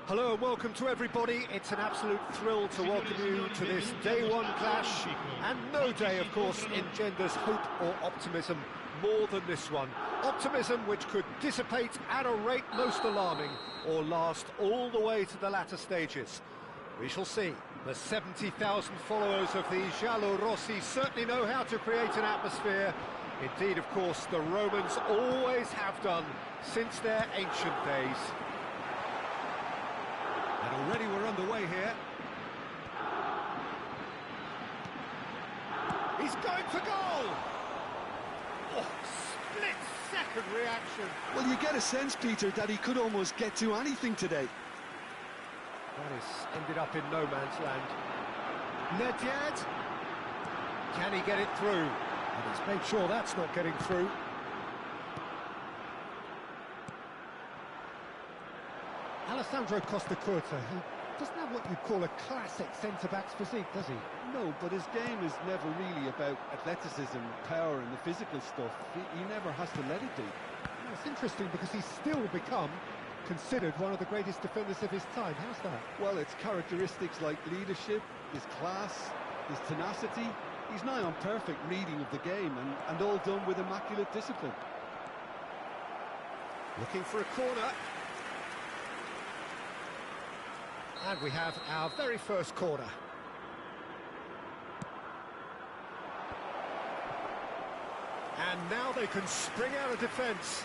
Hello and welcome to everybody. It's an absolute thrill to welcome you to this day one clash, and no day, of course, engenders hope or optimism more than this one. Optimism which could dissipate at a rate most alarming or last all the way to the latter stages. We shall see. The 70,000 followers of the Giallorossi certainly know how to create an atmosphere. Indeed, of course, the Romans always have done since their ancient days. And already we're underway here. He's going for goal! Oh, split-second reaction. Well, you get a sense, Peter, that he could almost get to anything today. That has ended up in no man's land. Nedved. Can he get it through? And he's made sure that's not getting through. Alessandro Costacurta, he doesn't have what you'd call a classic centre-back's physique, does he? No, but his game is never really about athleticism, power and the physical stuff. He never has to let it be. Well, it's interesting because he's still become considered one of the greatest defenders of his time. How's that? Well, it's characteristics like leadership, his class, his tenacity. He's nigh on perfect reading of the game and all done with immaculate discipline. Looking for a corner. And we have our very first corner. And now they can spring out of defence.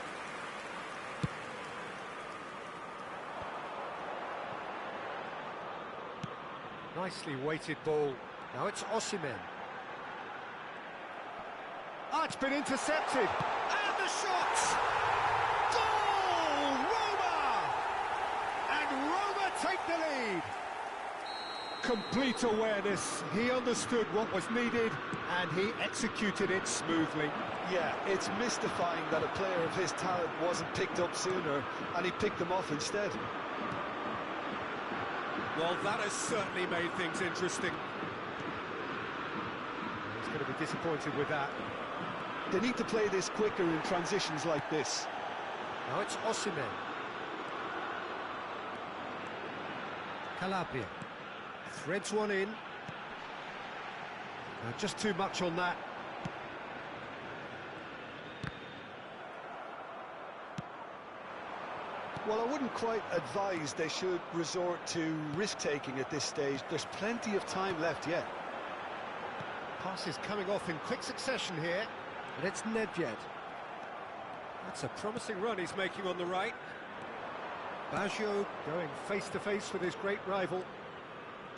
Nicely weighted ball. Now it's Osimhen. Ah, it's been intercepted. And the shot! Goal! Roma! And Roma take the lead. Complete awareness. He understood what was needed and he executed it smoothly. Yeah, it's mystifying that a player of his talent wasn't picked up sooner and he picked them off instead. Well, that has certainly made things interesting. He's going to be disappointed with that. They need to play this quicker in transitions like this. Now it's Osimhen. Calabria. Threads one in. Just too much on that. Well, I wouldn't quite advise they should resort to risk-taking at this stage. There's plenty of time left yet. Pass is coming off in quick succession here, and it's Nedved. That's a promising run he's making on the right. Baggio going face-to-face with his great rival.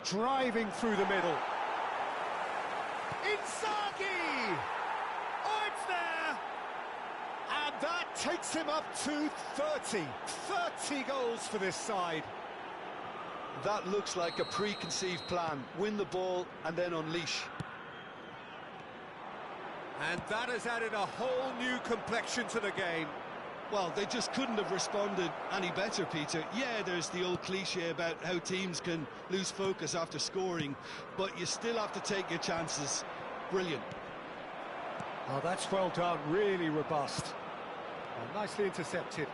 Driving through the middle. Inzaghi! Oh, it's there! And that takes him up to 30. 30 goals for this side. That looks like a preconceived plan. Win the ball and then unleash. And that has added a whole new complexion to the game. Well, they just couldn't have responded any better, Peter. Yeah, there's the old cliche about how teams can lose focus after scoring, but you still have to take your chances. Brilliant. Oh, that's well done, really robust. Oh, nicely intercepted.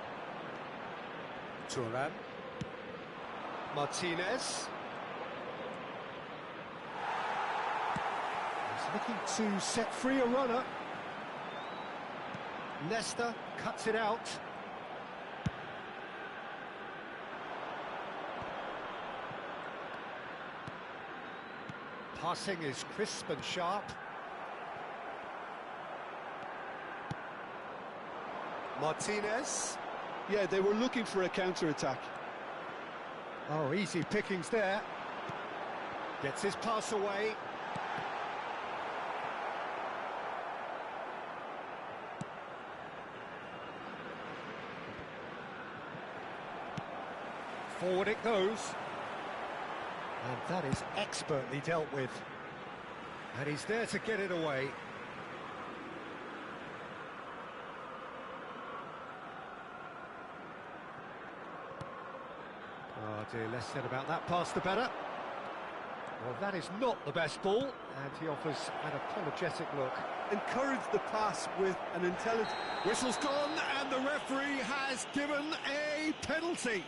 Thuram. Martinez. He's looking to set free a runner. Nesta cuts it out. Passing is crisp and sharp. Martinez. Yeah, they were looking for a counter-attack. Oh, easy pickings there. Gets his pass away. Forward it goes. And that is expertly dealt with. And he's there to get it away. Oh dear, less said about that pass the better. Well, that is not the best ball, and he offers an apologetic look. Encourage the pass with an intelligent... Whistle's gone, and the referee has given a penalty.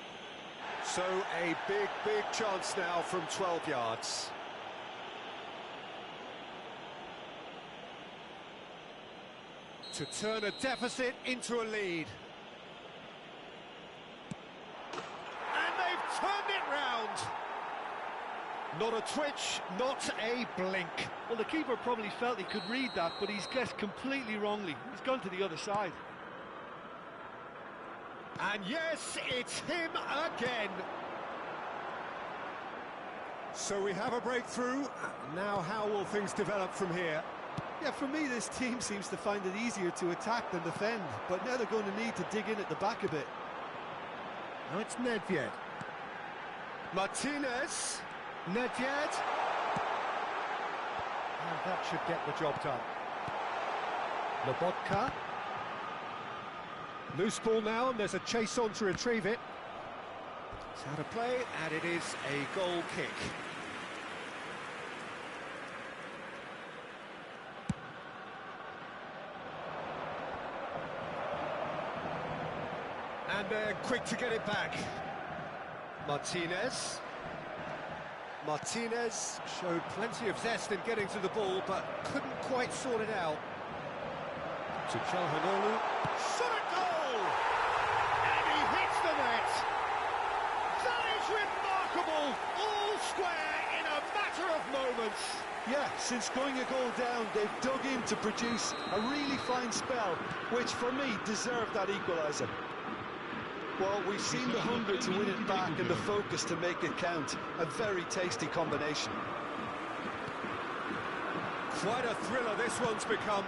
So a big chance now from 12 yards. To turn a deficit into a lead. And they've turned it round. Not a twitch, not a blink. Well, the keeper probably felt he could read that, but he's guessed completely wrongly. He's gone to the other side. And yes, it's him again. So we have a breakthrough. Now how will things develop from here? Yeah, for me, this team seems to find it easier to attack than defend, but now they're going to need to dig in at the back a bit. Now it's Nedved. Martinez. Nedved. And that should get the job done. Lobotka. Loose ball now, and there's a chase on to retrieve it. It's out of play, and it is a goal kick. And they're quick to get it back. Martinez. Martinez showed plenty of zest in getting to the ball, but couldn't quite sort it out. To Calhanoglu. Shot a goal! And he hits the net! That is remarkable! All square in a matter of moments! Yeah, since going a goal down, they've dug in to produce a really fine spell, which for me deserved that equaliser. Well, we've seen the hunger to win it back and the focus to make it count. A very tasty combination. Quite a thriller this one's become.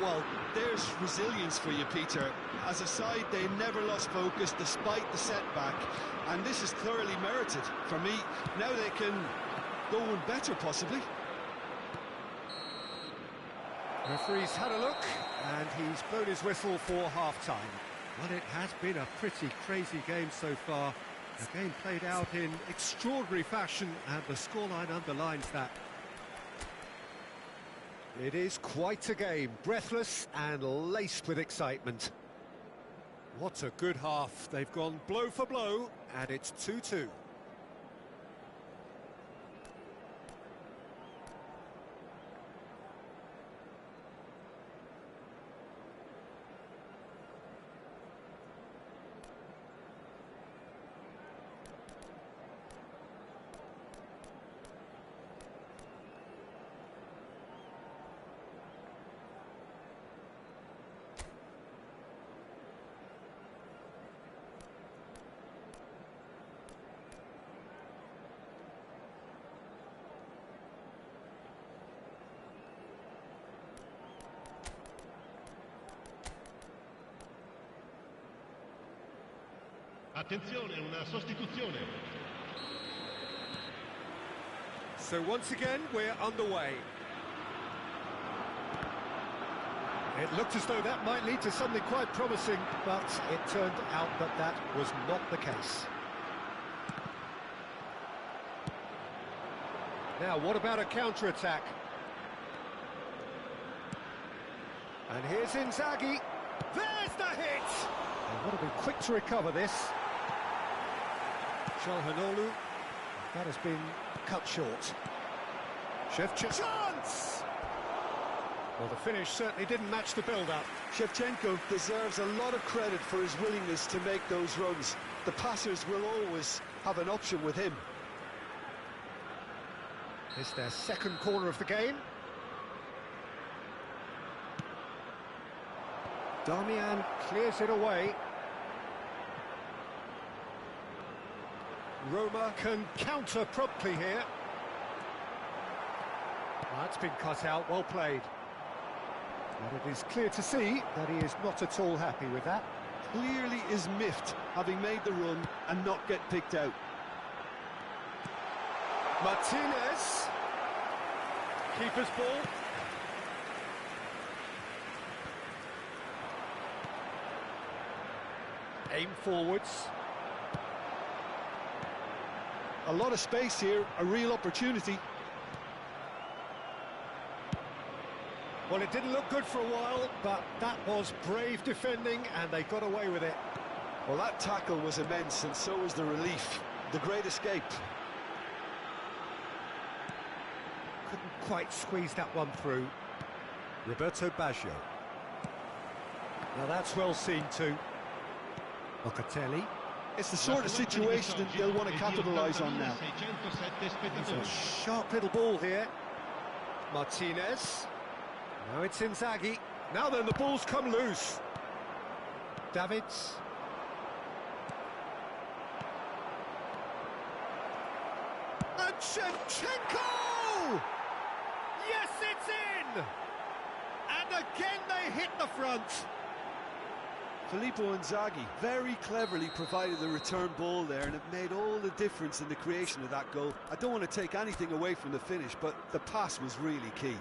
Well, there's resilience for you, Peter. As a side, they never lost focus despite the setback, and this is thoroughly merited. For me, now they can go on better, possibly. Referee's had a look, and he's blown his whistle for half-time. Well, it has been a pretty crazy game so far. The game played out in extraordinary fashion, and the scoreline underlines that. It is quite a game, breathless and laced with excitement. What a good half. They've gone blow for blow, and it's 2-2. Attenzione, una sostituzione. So once again, we're underway. It looked as though that might lead to something quite promising, but it turned out that that was not the case. Now, what about a counter-attack? And here's Inzaghi. There's the hit! And what a bit quick to recover this. Calhanoglu that has been cut short. Shevchenko. Chance! Well, the finish certainly didn't match the build-up. Shevchenko deserves a lot of credit for his willingness to make those runs. The passers will always have an option with him. It's their second corner of the game. Damian clears it away. Roma can counter promptly here. That's been cut out, well played. But it is clear to see that he is not at all happy with that. Clearly is miffed, having made the run and not get picked out. Martinez. Keeper's ball. Aim forwards. A lot of space here, a real opportunity. Well, it didn't look good for a while, but that was brave defending, and they got away with it. Well, that tackle was immense, and so was the relief. The great escape. Couldn't quite squeeze that one through. Roberto Baggio. Now that's well seen too. Locatelli. It's the sort of situation that they'll want to capitalise on now. It's a sharp little ball here. Martinez. Now it's Inzaghi. Now then, the ball's come loose. Davids. And Shevchenko! Yes, it's in! And again they hit the front. Filippo Inzaghi very cleverly provided the return ball there, and it made all the difference in the creation of that goal. I don't want to take anything away from the finish, but the pass was really key.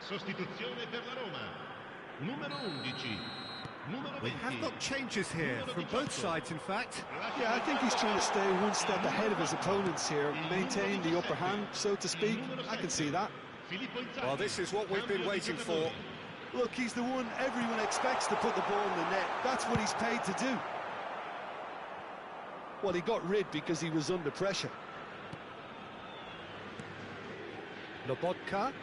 Sostituzione per la Roma. Numero 11. Numero 20. We have got changes here from both sides, in fact. Yeah, I think he's trying to stay one step ahead of his opponents here, maintain the upper hand, so to speak. I can see that. Well, this is what we've been waiting for. Look, he's the one everyone expects to put the ball in the net. That's what he's paid to do. Well, he got rid because he was under pressure. Lobotka.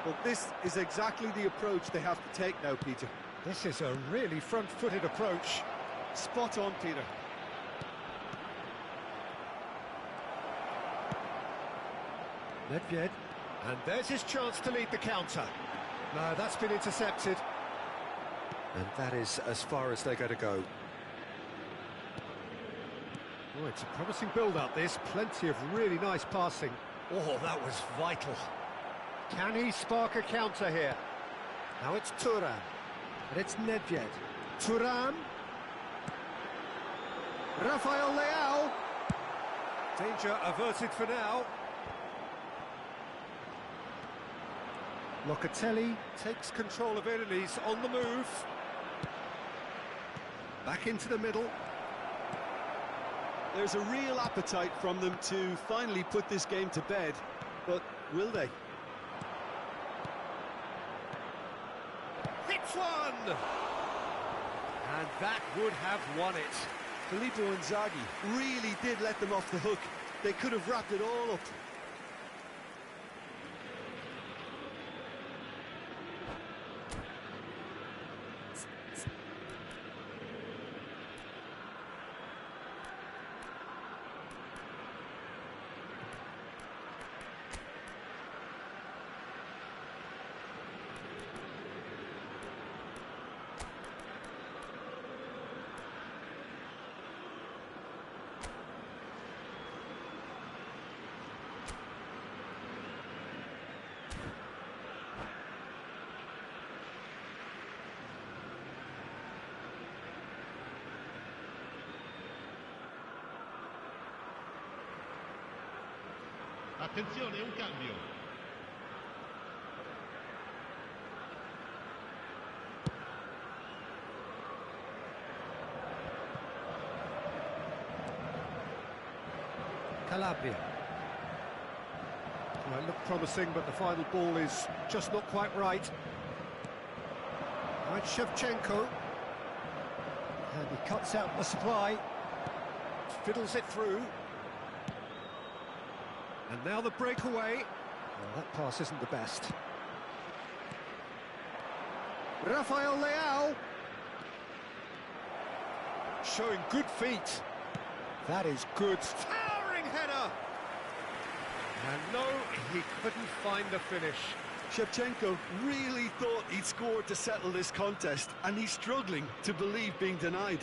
Well, this is exactly the approach they have to take now, Peter. This is a really front-footed approach. Spot on, Peter. Nedved. And there's his chance to lead the counter. No, that's been intercepted. And that is as far as they're going to go. Oh, it's a promising build-up, this. Plenty of really nice passing. Oh, that was vital. Can he spark a counter here? Now it's Thuram. And it's Nedved. Thuram. Rafael Leao. Danger averted for now. Locatelli takes control of it and he's on the move. Back into the middle. There's a real appetite from them to finally put this game to bed, but will they? Hits one! And that would have won it. Filippo Inzaghi really did let them off the hook. They could have wrapped it all up. Attenzione, un cambio. Calabria. Well, it looked promising, but the final ball is just not quite right. Right, Shevchenko. And he cuts out the supply. Fiddles it through. And now the breakaway. Well, that pass isn't the best. Rafael Leao. Showing good feet. That is good. Towering header! And no, he couldn't find the finish. Shevchenko really thought he'd scored to settle this contest, and he's struggling to believe being denied.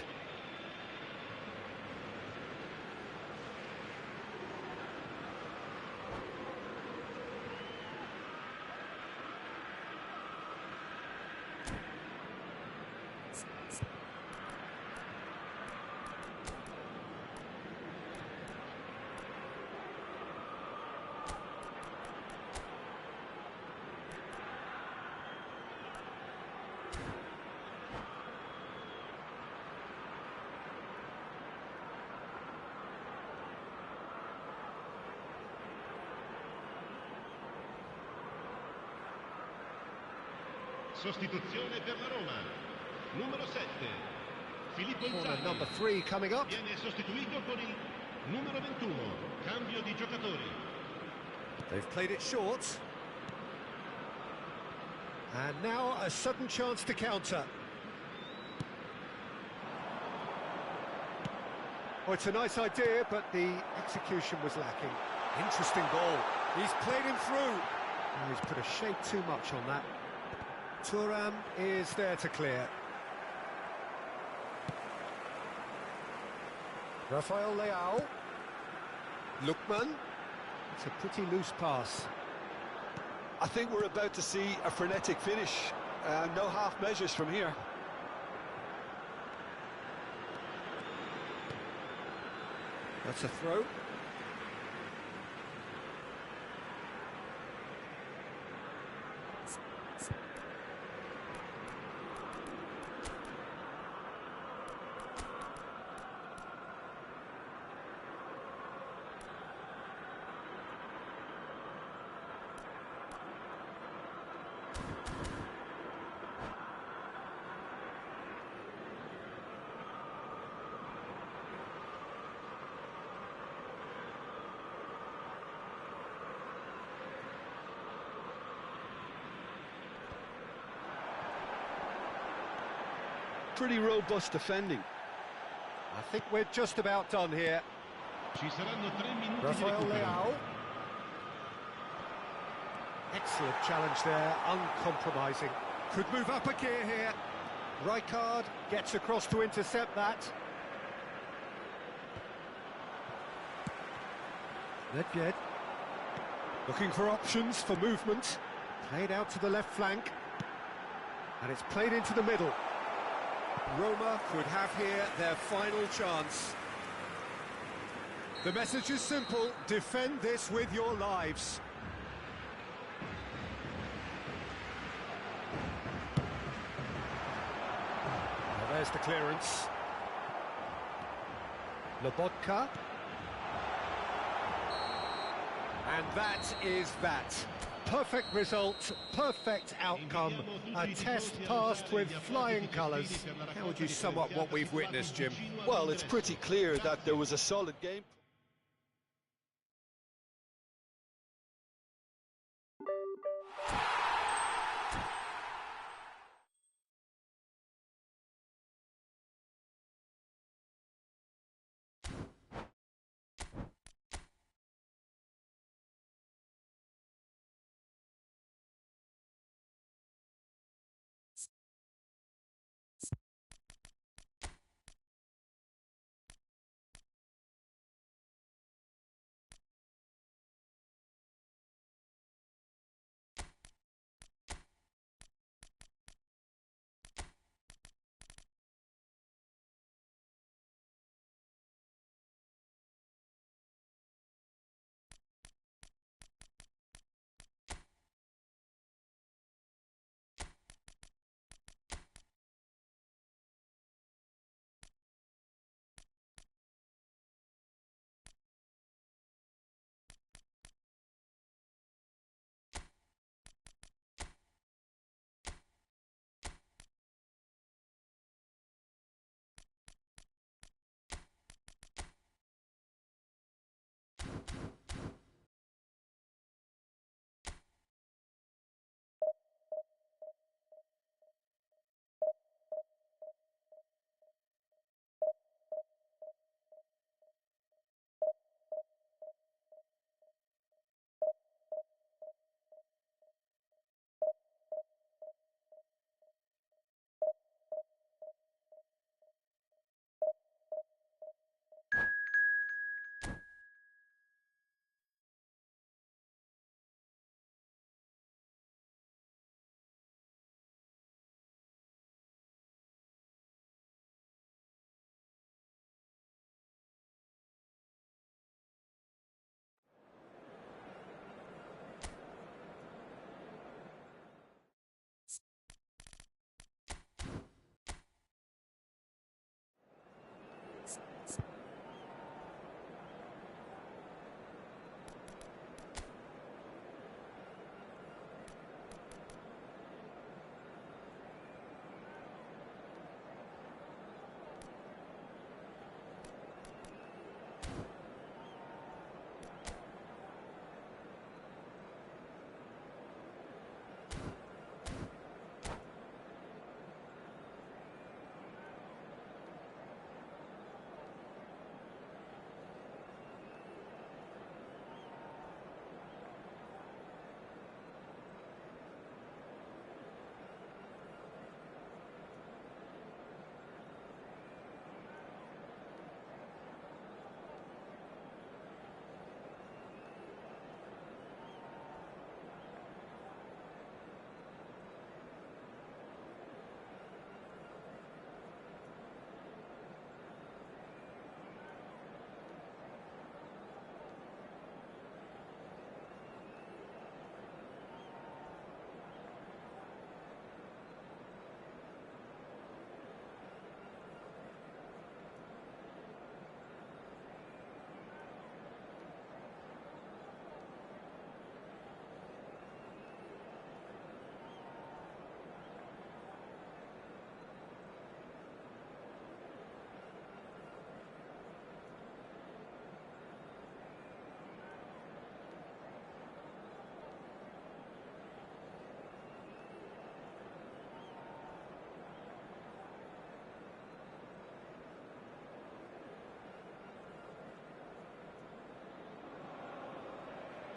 Sostituzione per la Roma. Numero 7. Filippo Corner Inzaghi. number 3 coming up. Viene sostituito con il numero 21. Cambio di giocatori. They've played it short. And now a sudden chance to counter. Oh, it's a nice idea, but the execution was lacking. Interesting ball. He's played him through. Oh, he's put a shade too much on that. Thuram is there to clear. Rafael Leao. Lookman. It's a pretty loose pass. I think we're about to see a frenetic finish. No half measures from here. That's a throw. Pretty robust defending. I think we're just about done here. Ci saranno 3 minuti di Rafael recupero. Leao. Excellent challenge there, uncompromising. Could move up a gear here. Rijkaard gets across to intercept that. Nedved looking for options for movement. Played out to the left flank. And it's played into the middle. Roma could have here their final chance. The message is simple: defend this with your lives. Well, there's the clearance. Lobotka. And that is that. Perfect result, perfect outcome, a test passed with flying colours. How would you sum up what we've witnessed, Jim? Well, it's pretty clear that there was a solid game.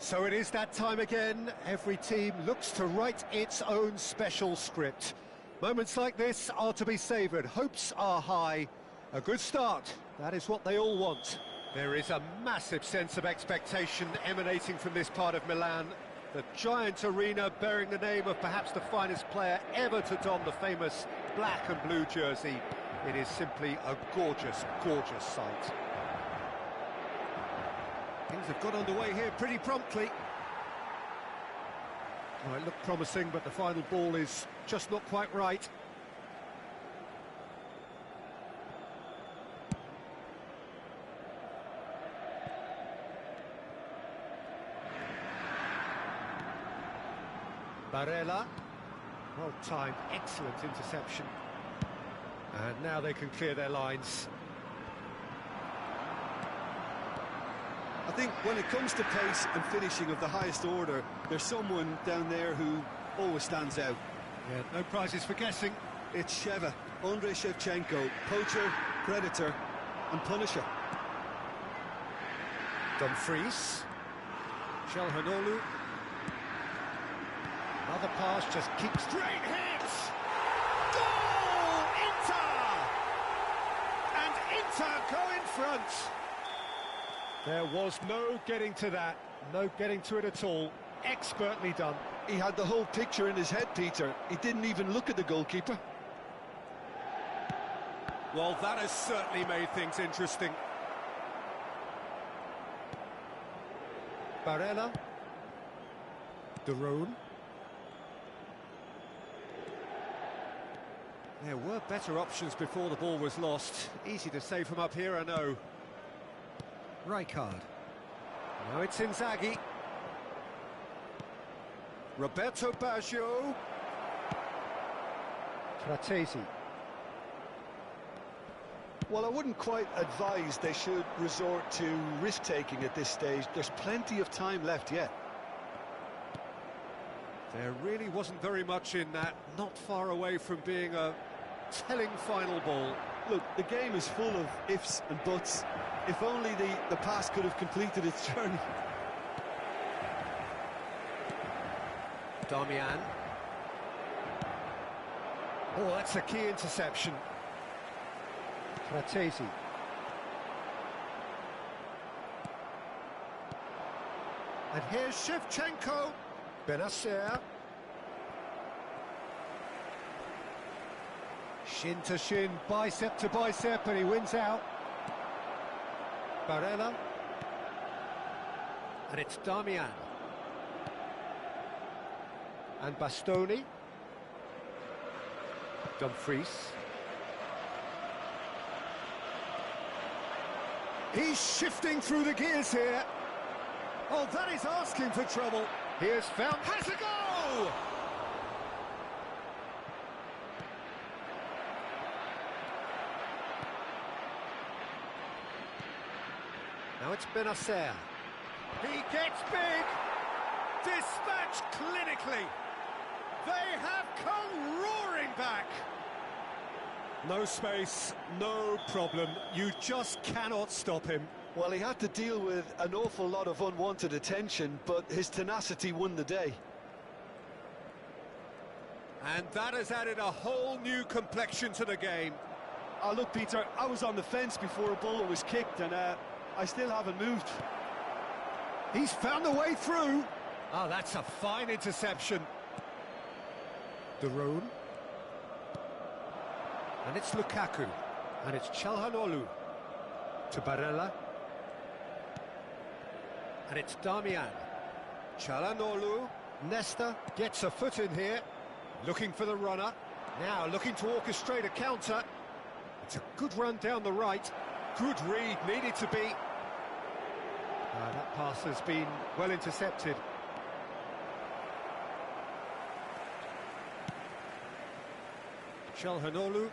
So it is that time again. Every team looks to write its own special script. Moments like this are to be savoured. Hopes are high. A good start, that is what they all want. There is a massive sense of expectation emanating from this part of Milan. The giant arena bearing the name of perhaps the finest player ever to don the famous black and blue jersey. It is simply a gorgeous, gorgeous sight. Things have got underway here pretty promptly. Well, it looked promising, but the final ball is just not quite right. Barella, well timed, excellent interception. And now they can clear their lines. I think when it comes to pace and finishing of the highest order, there's someone down there who always stands out. Yeah, no prizes for guessing. It's Sheva, Andrei Shevchenko, poacher, predator and punisher. Dumfries, Çalhanoğlu. Another pass, just keeps straight hits! Goal! Inter! And Inter go in front. There was no getting to that, no getting to it at all. Expertly done. He had the whole picture in his head, Peter. He didn't even look at the goalkeeper. Well, that has certainly made things interesting. Barella. De Roon. There were better options before the ball was lost. Easy to say from up here, I know. Rijkaard. Now it's Inzaghi. Roberto Baggio. Fratesi. Well, I wouldn't quite advise they should resort to risk-taking at this stage. There's plenty of time left yet. There really wasn't very much in that, not far away from being a telling final ball. Look, the game is full of ifs and buts. If only the pass could have completed its journey. Darmian. Oh, that's a key interception. Fratesi. And here's Shevchenko. Benacer. Shin to shin, bicep to bicep, and he wins out. Barella. And it's Darmian. And Bastoni. Dumfries. He's shifting through the gears here. Oh, that is asking for trouble. Here's found. Has a go! Now it's Benacer. He gets big. Dispatched clinically. They have come roaring back. No space, no problem. You just cannot stop him. Well, he had to deal with an awful lot of unwanted attention, but his tenacity won the day. And that has added a whole new complexion to the game. Oh, look, Peter, I was on the fence before a ball was kicked, and I still haven't moved. He's found a way through. Oh, that's a fine interception. De Roon. And it's Lukaku. And it's Çalhanoğlu. To Barella. And it's Darmian. Çalhanoğlu. Nesta gets a foot in here. Looking for the runner. Now looking to orchestrate a counter. It's a good run down the right. Good read, needed to be. That pass has been well intercepted. Çalhanoğlu.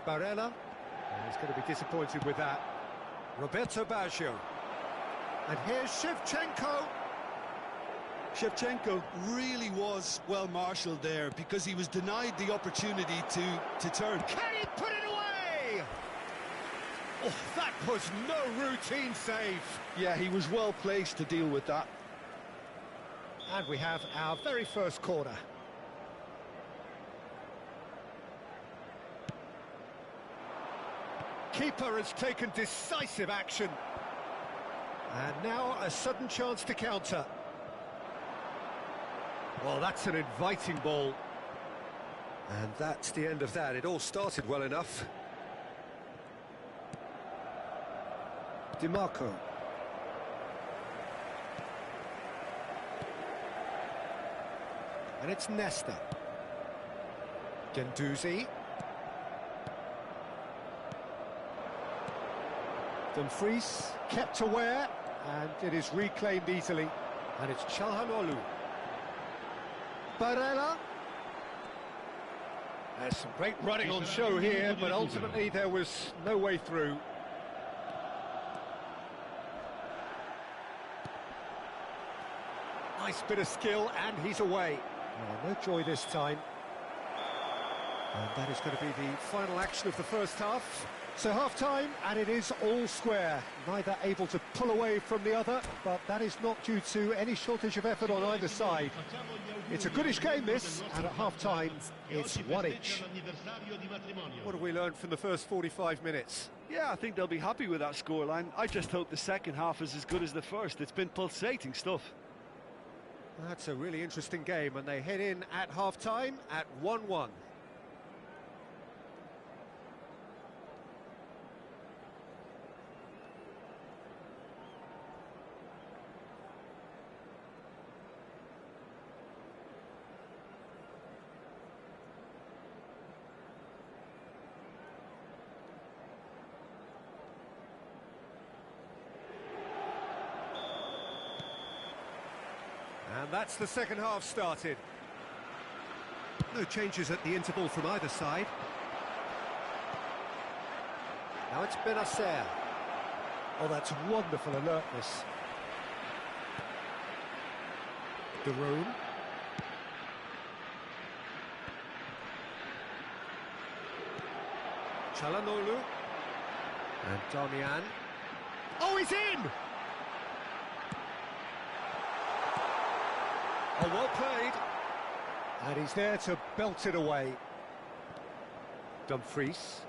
Barella. He's going to be disappointed with that. Roberto Baggio. And here's Shevchenko. Shevchenko really was well marshalled there because he was denied the opportunity to turn. Can he put it away? Oh, that was no routine save. Yeah, he was well placed to deal with that. And we have our very first corner. Keeper has taken decisive action. And now a sudden chance to counter. Well, that's an inviting ball. And that's the end of that. It all started well enough. DiMarco. And it's Nesta. Gendouzi. Dumfries kept aware, and it is reclaimed easily. And it's Çalhanoğlu. Barella. There's some great running on show here, but ultimately there was no way through. Nice bit of skill, and he's away. Oh, no joy this time. And that is going to be the final action of the first half. So half-time, and it is all square. Neither able to pull away from the other, but that is not due to any shortage of effort on either side. It's a goodish game, this, and at half-time, it's one each. What have we learned from the first 45 minutes? Yeah, I think they'll be happy with that scoreline. I just hope the second half is as good as the first. It's been pulsating stuff. That's a really interesting game, and they head in at half-time at 1-1. And that's the second half started. No changes at the interval from either side. Now it's Benacer. Oh, that's wonderful alertness. De Roon. Çalhanoğlu. And Darmian. Oh, he's in! Oh, well played. And he's there to belt it away. Dumfries.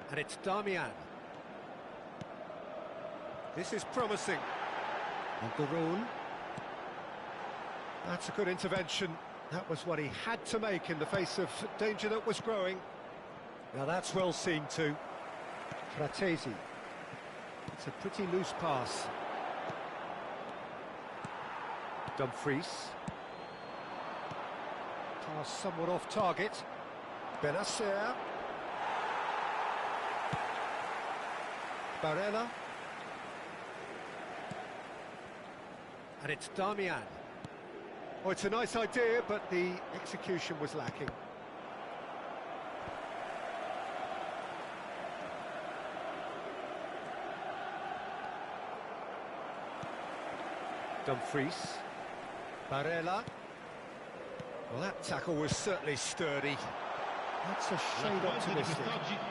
And it's Darmian. This is promising. And De Roon. That's a good intervention. That was what he had to make in the face of danger that was growing. Now that's well seen too. Fratesi. It's a pretty loose pass. Dumfries. Pass somewhat off target. Benacer. Barella. And it's Darmian. Oh, it's a nice idea, but the execution was lacking. Dumfries. Barella. Well, that tackle was certainly sturdy. That's a shade optimistic.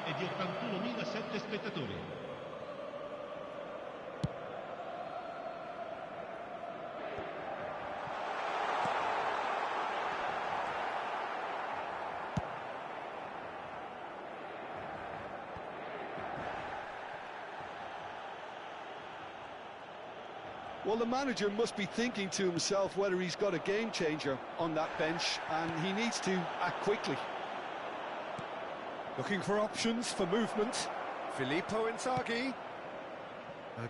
È di 81.007 spettatori. Well, the manager must be thinking to himself whether he's got a game changer on that bench, and he needs to act quickly. Looking for options for movement. Filippo Inzaghi.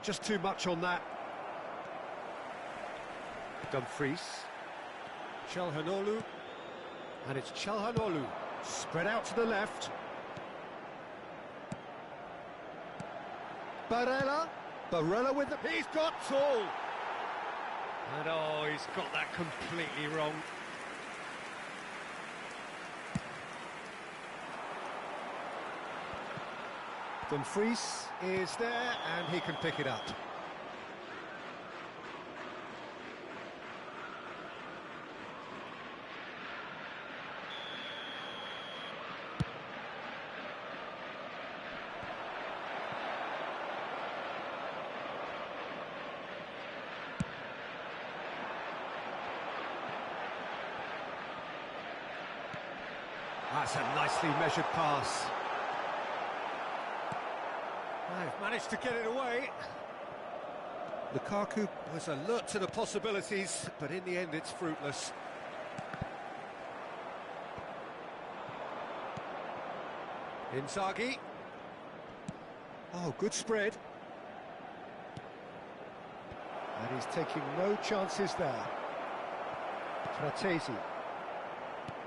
Just too much on that. Dumfries. Çalhanoğlu. And it's Çalhanoğlu. Spread out to the left. Barella with the... He's got tall! And oh, he's got that completely wrong. Dumfries is there, and he can pick it up. That's a nicely measured pass. They've managed to get it away. Lukaku was alert to the possibilities, but in the end it's fruitless. Inzaghi. Oh, good spread. And he's taking no chances there. Fratesi.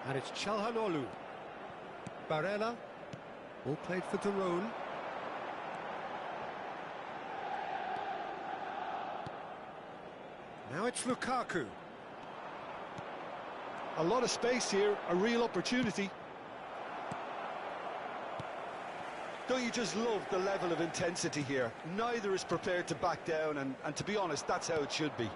And it's Çalhanoğlu. Barella. All played for Daron. Now it's Lukaku. A lot of space here, a real opportunity. Don't you just love the level of intensity here? Neither is prepared to back down, and to be honest, that's how it should be.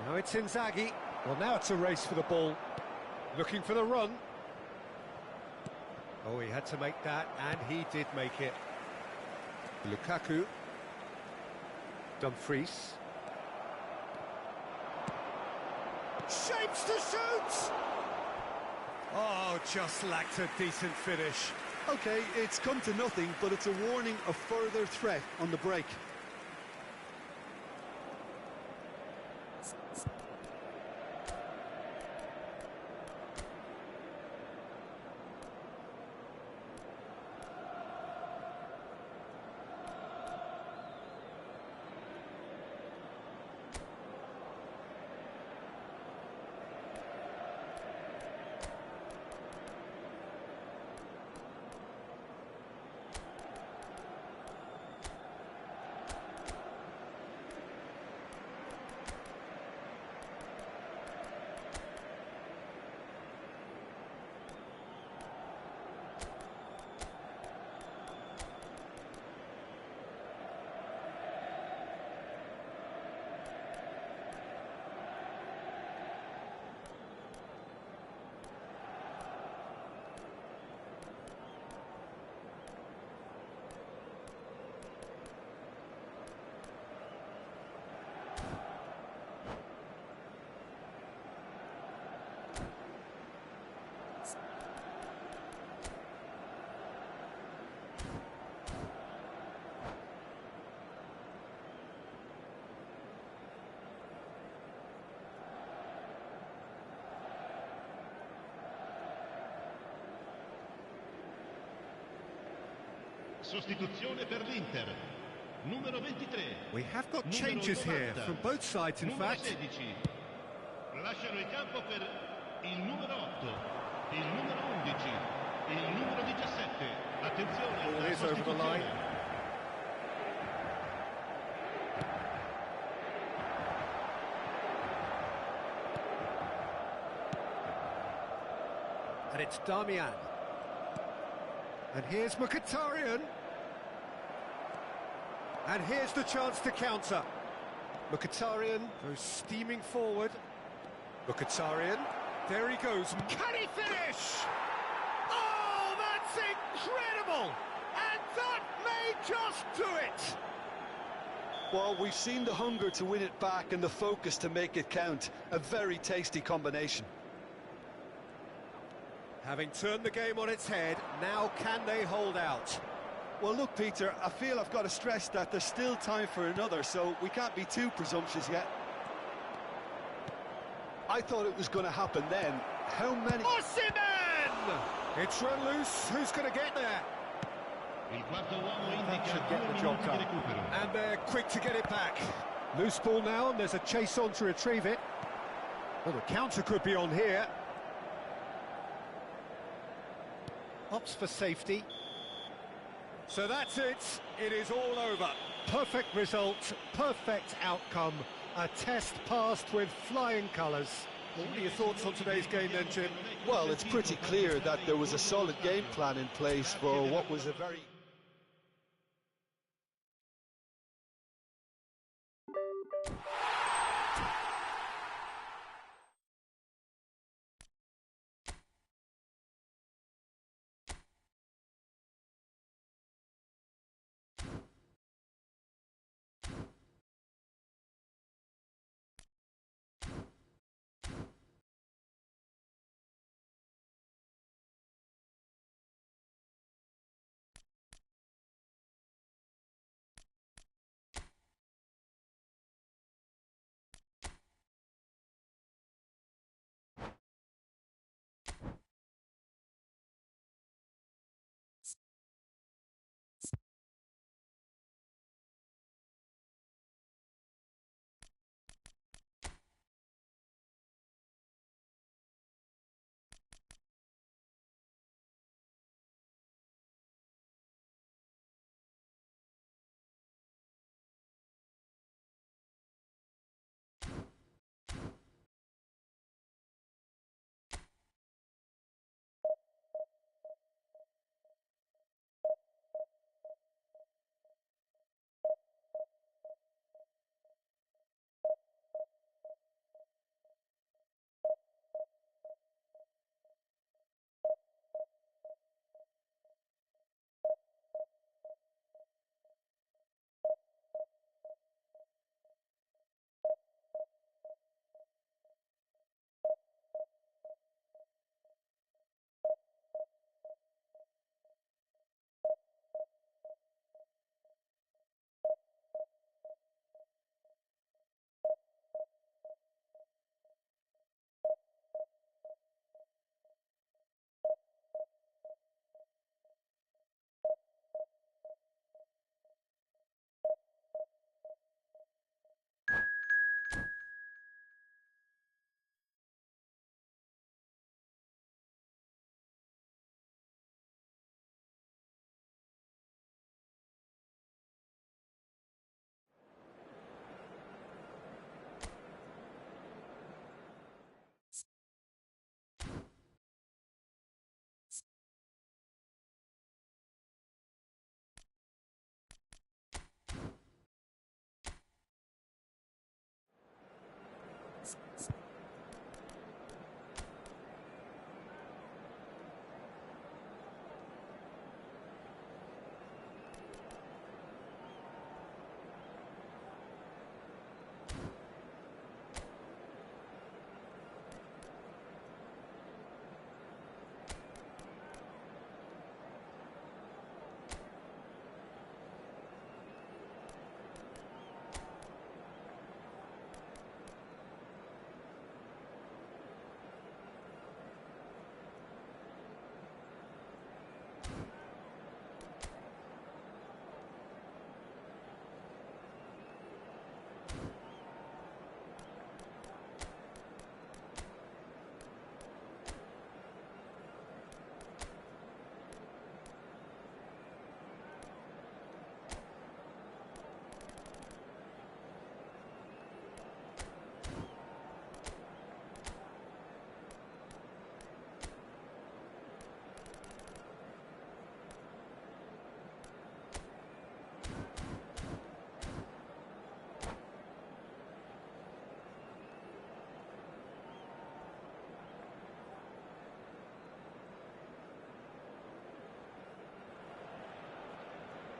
Now it's Inzaghi. Well, now it's a race for the ball. Looking for the run. Oh, he had to make that, and he did make it. Lukaku. Dumfries. Shapes to shoot! Oh, just lacked a decent finish. Okay, it's come to nothing, but it's a warning of further threat on the break. Sostituzione per l'Inter. Numero 23. We have got changes here from both sides, in fact. 16. Lasciano il campo per il numero 8, il numero 11, il numero 17. Attenzione, Ball la is over the line. sostituzione. And it's Darmian. And here's Mkhitaryan. And here's the chance to counter. Mkhitaryan goes steaming forward. Mkhitaryan, there he goes. Can he finish? Oh, that's incredible! And that may just do it! Well, we've seen the hunger to win it back and the focus to make it count. A very tasty combination. Having turned the game on its head, now can they hold out? Well, look, Peter, I feel I've got to stress that there's still time for another, so we can't be too presumptuous yet. I thought it was going to happen then. How many... Osimhen! It's run loose. Who's going to get there? Il quarto uomo That indica should 2 get the minuti job di done. recupero. And they're quick to get it back. Loose ball now, and there's a chase on to retrieve it. Well, the counter could be on here. Opts for safety. So that's it. It is all over. Perfect result, perfect outcome. A test passed with flying colours. What are your thoughts on today's game then, Jim? Well, it's pretty clear that there was a solid game plan in place for what was a very...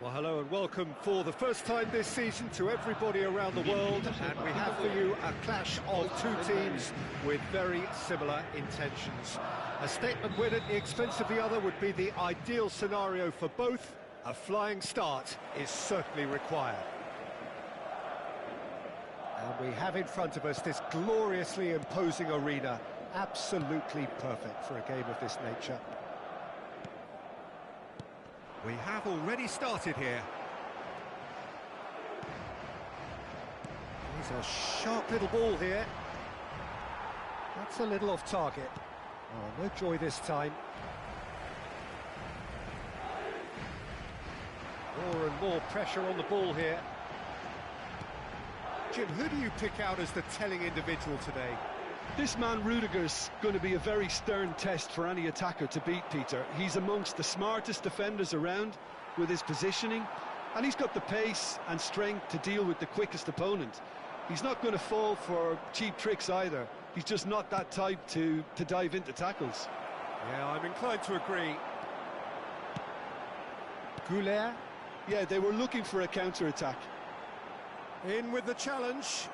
Well, hello and welcome for the first time this season to everybody around the world, and we have for you a clash of two teams with very similar intentions. A statement win at the expense of the other would be the ideal scenario for both. A flying start is certainly required. And we have in front of us this gloriously imposing arena, absolutely perfect for a game of this nature. We have already started here. He's a sharp little ball here. That's a little off target. Oh, no joy this time. More and more pressure on the ball here. Jim, who do you pick out as the telling individual today? This man Rudiger's going to be a very stern test for any attacker to beat, Peter. He's amongst the smartest defenders around with his positioning, and he's got the pace and strength to deal with the quickest opponent. He's not going to fall for cheap tricks either. He's just not that type to dive into tackles. Yeah, I'm inclined to agree. Goulet. Yeah, they were looking for a counter-attack. In with the challenge.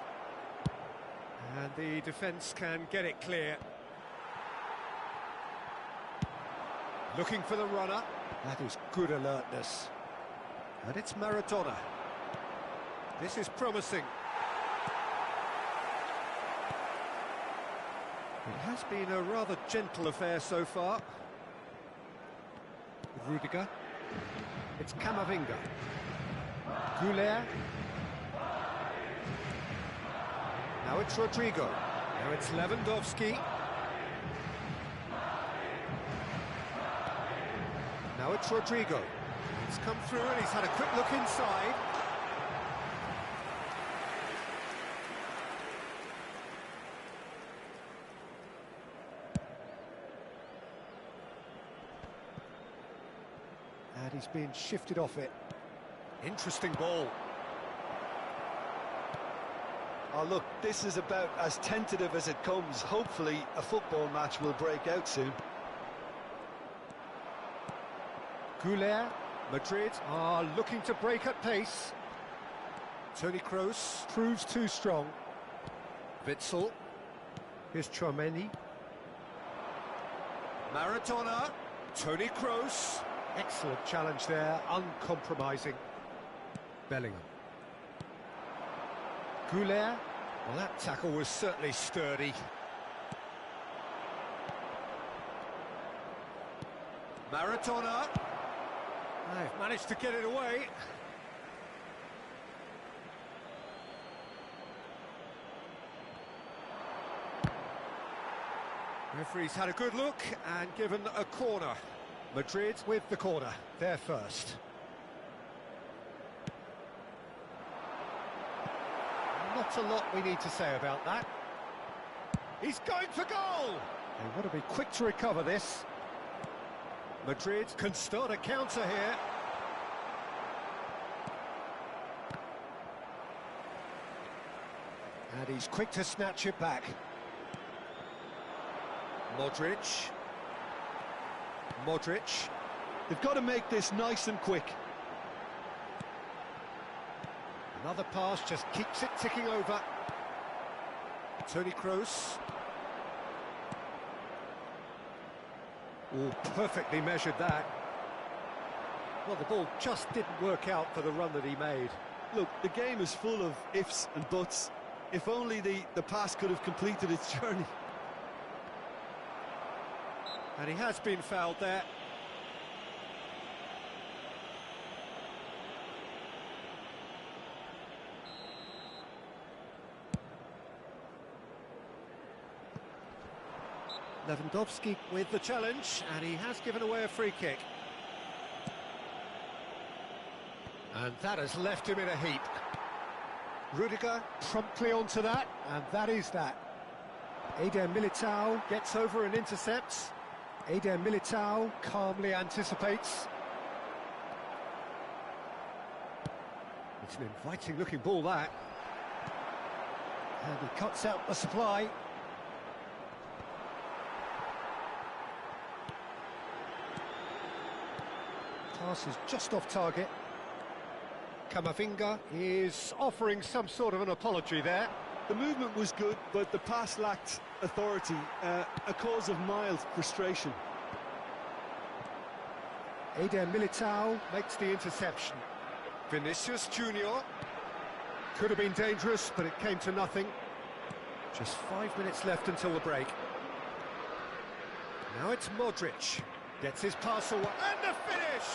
And the defence can get it clear. Looking for the runner. That is good alertness. And it's Maradona. This is promising. It has been a rather gentle affair so far. Rudiger. It's Camavinga. Goulet. Now it's Rodrigo. Now it's Lewandowski. Now it's Rodrigo. He's come through and he's had a quick look inside. And he's being shifted off it. Interesting ball. Oh, look, this is about as tentative as it comes. Hopefully, a football match will break out soon. Goulet, Madrid are looking to break at pace. Toni Kroos proves too strong. Witsel. Here's Chouameni. Maradona. Toni Kroos. Excellent challenge there, uncompromising. Bellingham. Goulet. Well, that tackle was certainly sturdy. Maradona. They've managed to get it away. Referee's had a good look and given a corner. Madrid with the corner, they're first. Not a lot we need to say about that. He's going for goal! They want to be quick to recover this. Madrid can start a counter here. And he's quick to snatch it back. Modric. They've got to make this nice and quick. Another pass just keeps it ticking over. Toni Kroos. Oh, perfectly measured that. Well, the ball just didn't work out for the run that he made. Look, the game is full of ifs and buts. If only the pass could have completed its journey. And he has been fouled there. Lewandowski with the challenge, and he has given away a free kick. And that has left him in a heap. Rudiger promptly onto that, and that is that. Eder Militao gets over and intercepts. Eder Militao calmly anticipates. It's an inviting-looking ball, that. And he cuts out the supply. Pass is just off target. Camavinga is offering some sort of an apology there. The movement was good, but the pass lacked authority, a cause of mild frustration. Eder Militao makes the interception. Vinicius Junior. Could have been dangerous, but it came to nothing. Just 5 minutes left until the break. Now it's Modric. Gets his pass away. And the finish!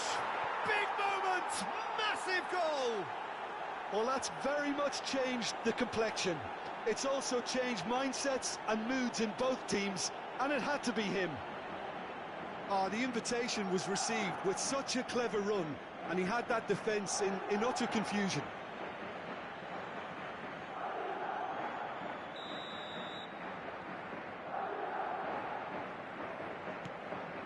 Big moment! Massive goal! Well, that's very much changed the complexion. It's also changed mindsets and moods in both teams, and it had to be him. The invitation was received with such a clever run, and he had that defence in utter confusion.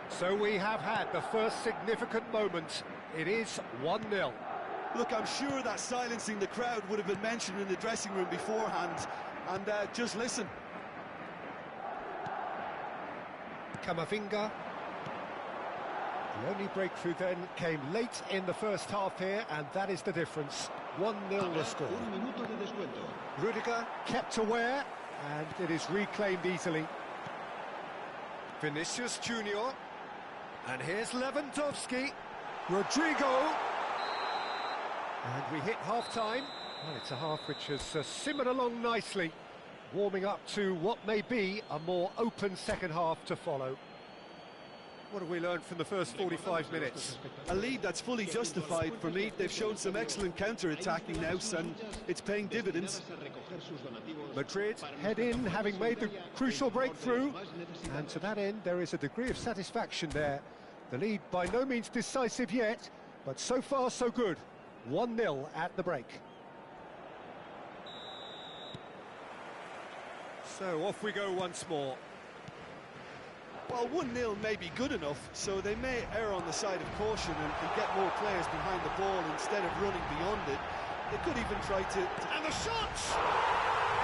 So we have had the first significant moment. It is 1-0. Look, I'm sure that silencing the crowd would have been mentioned in the dressing room beforehand, and just listen. Camavinga. The only breakthrough then came late in the first half here, and that is the difference. 1-0 the score. Rudiger kept aware, and it is reclaimed easily. Vinicius Junior. And here's Lewandowski. Rodrigo. And we hit half-time. Well, it's a half which has simmered along nicely, warming up to what may be a more open second half to follow. What have we learned from the first 45 minutes? A lead that's fully justified for me. They've shown some excellent counter-attacking now, and it's paying dividends. Madrid head in, having made the crucial breakthrough, and to that end there is a degree of satisfaction there. The lead by no means decisive yet, but so far so good. 1-0 at the break. So off we go once more. Well, 1-0 may be good enough, so they may err on the side of caution and get more players behind the ball instead of running beyond it. They could even try to... And the shot!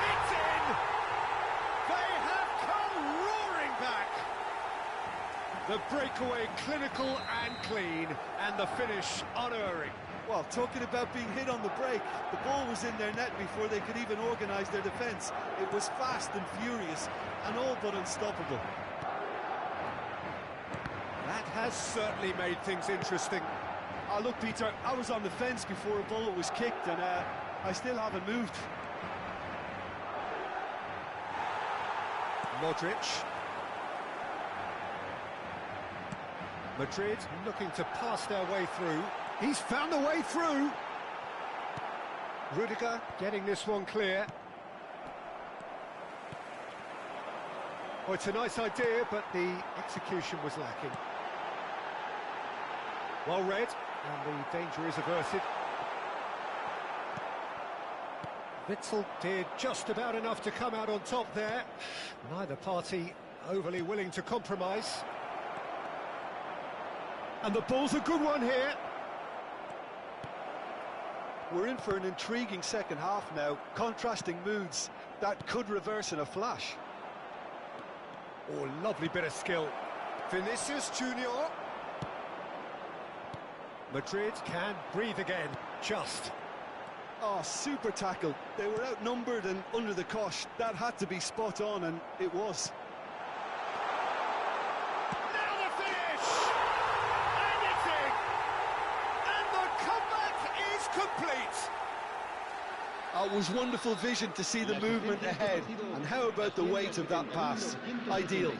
It's in! They have come roaring back! The breakaway clinical and clean, and the finish unerring. Well, talking about being hit on the break, the ball was in their net before they could even organise their defence. It was fast and furious, and all but unstoppable. That has certainly made things interesting. Look, Peter, I was on the fence before a ball was kicked, and I still haven't moved. Modric. Madrid looking to pass their way through. He's found the way through. Rudiger getting this one clear. Oh, it's a nice idea, but the execution was lacking. Well read, and the danger is averted. Witzel did just about enough to come out on top there. Neither party overly willing to compromise. And the ball's a good one here. We're in for an intriguing second half now, contrasting moods that could reverse in a flash. Oh, lovely bit of skill. Vinicius Junior. Madrid can breathe again, just. Oh, super tackle. They were outnumbered and under the cosh. That had to be spot on, and it was. Now the finish! And it's in! And the comeback is complete! It was wonderful vision to see the movement ahead. And how about the weight of that pass? Ideal.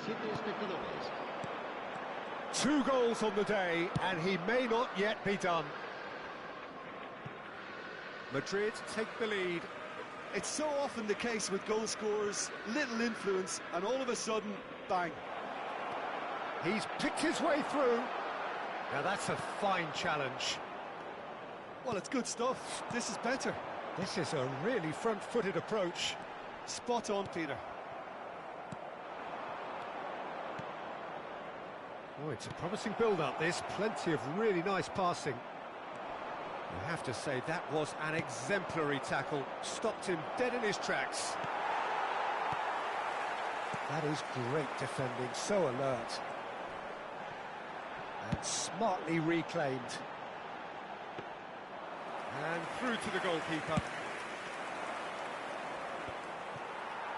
2 goals on the day, and he may not yet be done. Madrid take the lead. It's so often the case with goal scorers, little influence, and all of a sudden, bang. He's picked his way through. Now that's a fine challenge. Well, it's good stuff. This is better. This is a really front-footed approach. Spot on, Peter. Oh, it's a promising build-up, this. Plenty of really nice passing. I have to say, that was an exemplary tackle. Stopped him dead in his tracks. That is great defending, so alert. And smartly reclaimed. And through to the goalkeeper.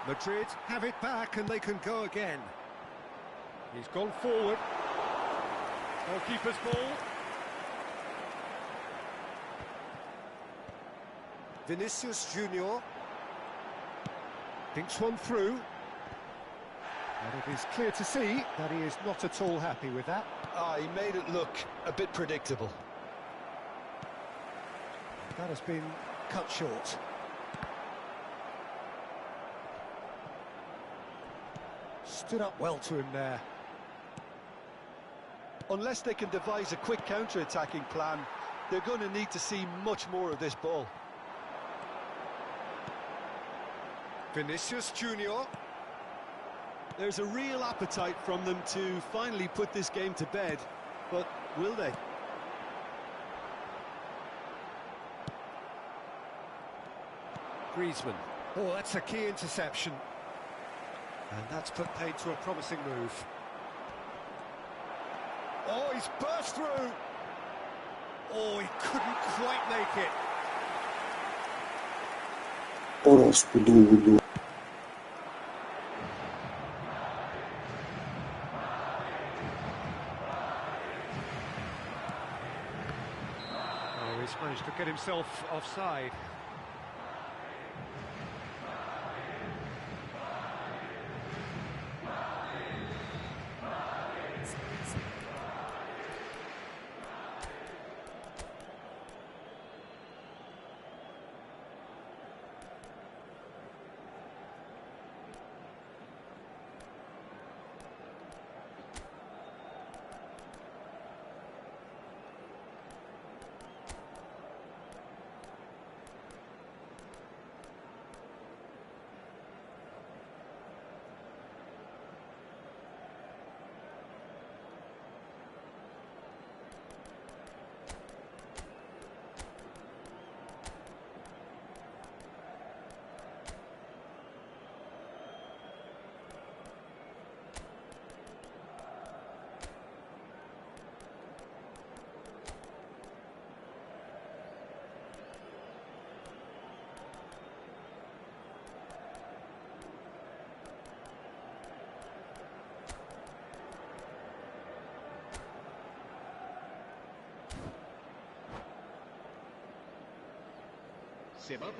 Madrid have it back and they can go again. He's gone forward. Goalkeeper's ball. Vinicius Junior thinks one through. And it is clear to see that he is not at all happy with that. He made it look a bit predictable. That has been cut short. Stood up well to him there. Unless they can devise a quick counter-attacking plan, they're going to need to see much more of this ball. Vinicius Junior. There's a real appetite from them to finally put this game to bed, but will they? Griezmann. Oh, that's a key interception. And that's put paid to a promising move. Oh, he's burst through. Oh, he couldn't quite make it. Oh, he's managed to get himself offside.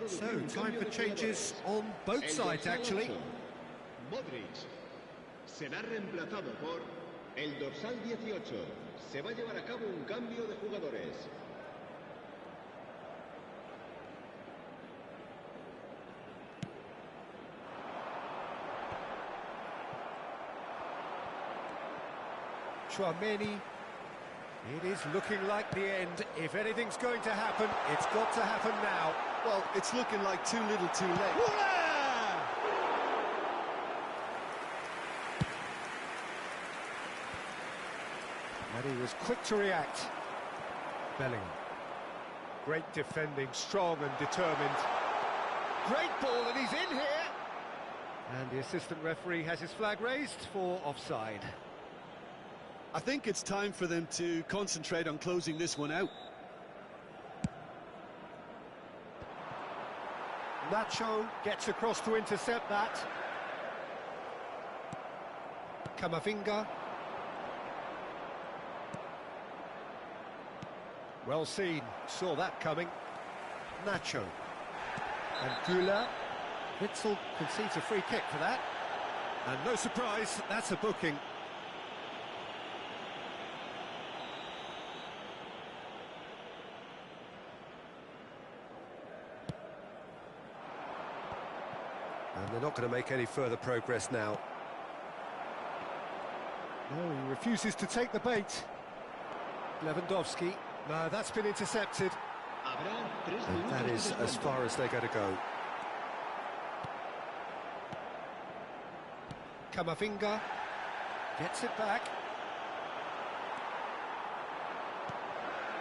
So, time for changes on both sides, actually. Modric será reemplazado por el dorsal 18. Se va a llevar a cabo un cambio de jugadores. Tchouaméni. It is looking like the end. If anything's going to happen, it's got to happen now. Well, it's looking like too little too late. And he was quick to react. Bellingham. Great defending, strong and determined. Great ball, and he's in here. And the assistant referee has his flag raised for offside. I think it's time for them to concentrate on closing this one out. Nacho gets across to intercept that. Camavinga. Well seen, saw that coming. Nacho. And Güler. Witzel concedes a free kick for that. And no surprise, that's a booking. And they're not going to make any further progress now. No, he refuses to take the bait. Lewandowski. No, that's been intercepted. And that is as far as they're going to go. Camavinga gets it back.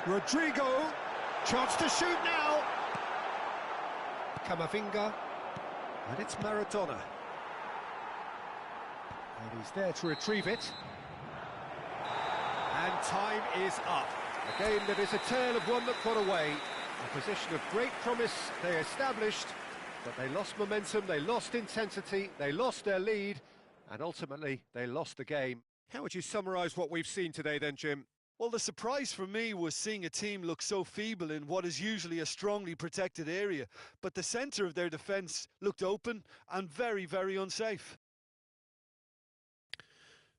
Rodrigo, chance to shoot now. Camavinga. And it's Maradona. And he's there to retrieve it. And time is up. A game that is a tale of one that got away. A position of great promise they established, but they lost momentum, they lost intensity, they lost their lead, and ultimately they lost the game. How would you summarise what we've seen today then, Jim? Well, the surprise for me was seeing a team look so feeble in what is usually a strongly protected area, but the centre of their defence looked open and very, very unsafe.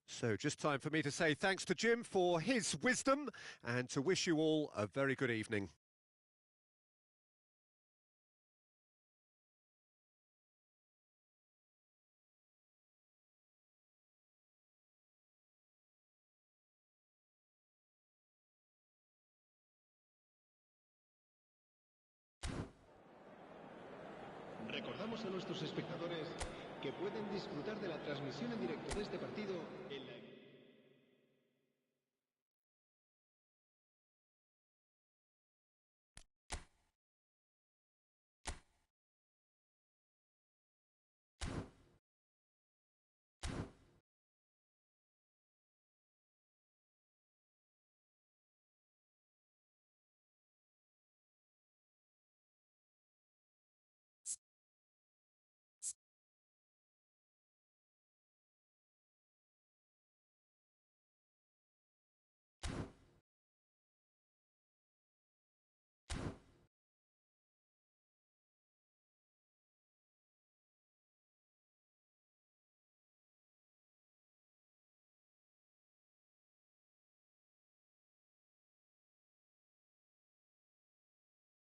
So just time for me to say thanks to Jim for his wisdom and to wish you all a very good evening. Recordamos a nuestros espectadores que pueden disfrutar de la transmisión en directo de este partido en la